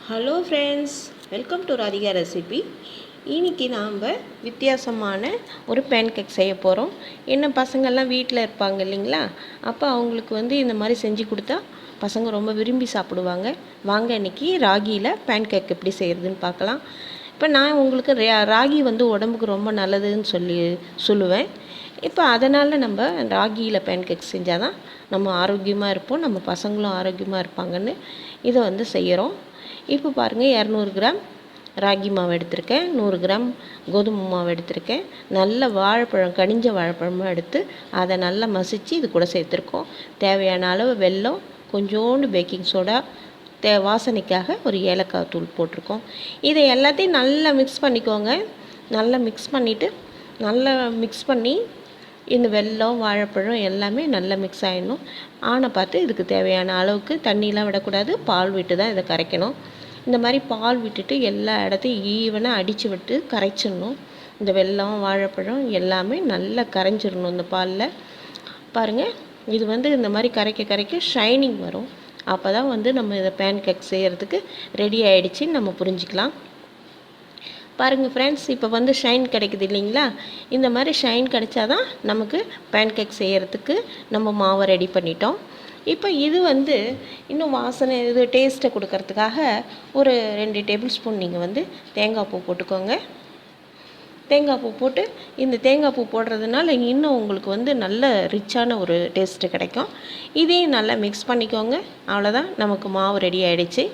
Hello friends, welcome to Radhika recipe. இன்றைக்கி நாம் வித்தியாசமான ஒரு பேன்கேக் செய்ய போகிறோம். என்ன பசங்கள்லாம் வீட்டில் இருப்பாங்க இல்லைங்களா, அப்போ அவங்களுக்கு இந்த மாதிரி செஞ்சு கொடுத்தா பசங்க ரொம்ப விரும்பி சாப்பிடுவாங்க. வாங்க இன்றைக்கி ராகியில் பேன்கேக் எப்படி செய்கிறதுன்னு பார்க்கலாம். இப்போ நான் உங்களுக்கு ராகி உடம்புக்கு ரொம்ப நல்லதுன்னு சொல்லுவேன். இப்போ அதனால் நம்ம ராகியில் பேன்கேக் செஞ்சால் தான் நம்ம ஆரோக்கியமாக இருப்போம், நம்ம பசங்களும் ஆரோக்கியமாக இருப்பாங்கன்னு இதை செய்கிறோம். இப்போ பாருங்கள், 200 கிராம் ராகி மாவு எடுத்திருக்கேன், 100 கிராம் கோதுமை மாவு எடுத்திருக்கேன். நல்ல வாழைப்பழம், கனிஞ்ச வாழைப்பழமாக எடுத்து அதை நல்லா மசித்து இது கூட சேர்த்துருக்கோம். தேவையான அளவு வெல்லம், கொஞ்சோண்டு பேக்கிங் சோடா, வாசனைக்காக ஒரு ஏலக்காய் தூள் போட்டிருக்கோம். இதை எல்லாத்தையும் நல்லா மிக்ஸ் பண்ணிக்கோங்க. நல்லா மிக்ஸ் பண்ணிவிட்டு மிக்ஸ் பண்ணி இந்த வெல்லம், வாழைப்பழம் எல்லாமே நல்லா மிக்ஸ் ஆகிடணும். பார்த்து இதுக்கு தேவையான அளவுக்கு தண்ணியெலாம் விடக்கூடாது, பால் விட்டு தான் இதை கரைக்கணும். இந்த மாதிரி பால் விட்டுட்டு எல்லா இடத்தையும் ஈவனாக அடித்து விட்டு கரைச்சிடணும். இந்த வெல்லம், வாழைப்பழம் எல்லாமே நல்லா கரைஞ்சிடணும் இந்த பாலில். பாருங்கள், இது இந்த மாதிரி கரைக்க ஷைனிங் வரும். அப்போ தான் நம்ம இதை பேன்கேக் செய்கிறதுக்கு ரெடி ஆகிடுச்சின்னு நம்ம புரிஞ்சிக்கலாம். பாருங்கள் ஃப்ரெண்ட்ஸ், இப்போ ஷைன் கிடைக்குது இல்லைங்களா, இந்த மாதிரி ஷைன் கிடைச்சா தான் நமக்கு பேன்கேக் செய்கிறதுக்கு நம்ம மாவை ரெடி பண்ணிட்டோம். இப்போ இது இன்னும் வாசனை டேஸ்ட்டை கொடுக்கறதுக்காக ஒரு 2 டேபிள் ஸ்பூன் நீங்கள் தேங்காய் பூ போட்டுக்கோங்க. தேங்காய் பூ போட்டு இந்த தேங்காய் பூ போடுறதுனால இன்னும் உங்களுக்கு நல்ல ரிச்சான ஒரு டேஸ்ட்டு கிடைக்கும். இதையும் நல்லா மிக்ஸ் பண்ணிக்கோங்க. அவ்வளோதான், நமக்கு மாவு ரெடி ஆகிடுச்சு.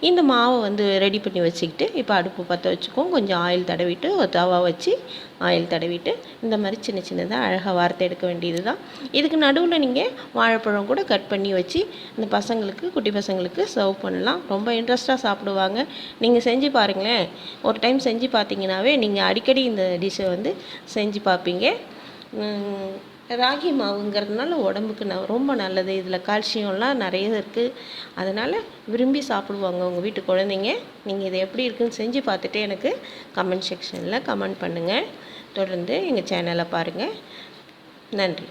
இந்த மாவை ரெடி பண்ணி வச்சுக்கிட்டு இப்போ அடுப்பு பற்ற வச்சுக்கோம். கொஞ்சம் ஆயில் தடவிட்டு ஒரு தவா வச்சு ஆயில் தடவிட்டு இந்த மாதிரி சின்ன சின்னதாக அழகாக வார்த்தை எடுக்க வேண்டியது தான். இதுக்கு நடுவில் நீங்கள் வாழைப்பழம் கூட கட் பண்ணி வச்சு இந்த பசங்களுக்கு, குட்டி பசங்களுக்கு சர்வ் பண்ணலாம். ரொம்ப இன்ட்ரெஸ்ட்டாக சாப்பிடுவாங்க. நீங்கள் செஞ்சு பாருங்களேன். ஒரு டைம் செஞ்சு பார்த்தீங்கன்னாவே நீங்கள் அடிக்கடி இந்த டிஷ்ஷை செஞ்சு பார்ப்பீங்க. ராகி மாவுங்கிறதுனால உடம்புக்கு ரொம்ப நல்லது. இதில் கால்சியம்லாம் நிறைய இருக்குது. அதனால் விரும்பி சாப்பிடுவாங்க உங்கள் வீட்டு குழந்தைங்க. நீங்கள் இதை எப்படி இருக்குன்னு செஞ்சு பார்த்துட்டு எனக்கு கமெண்ட் செக்ஷனில் கமெண்ட் பண்ணுங்கள். தொடர்ந்து எங்கள் சேனலை பாருங்கள். நன்றி.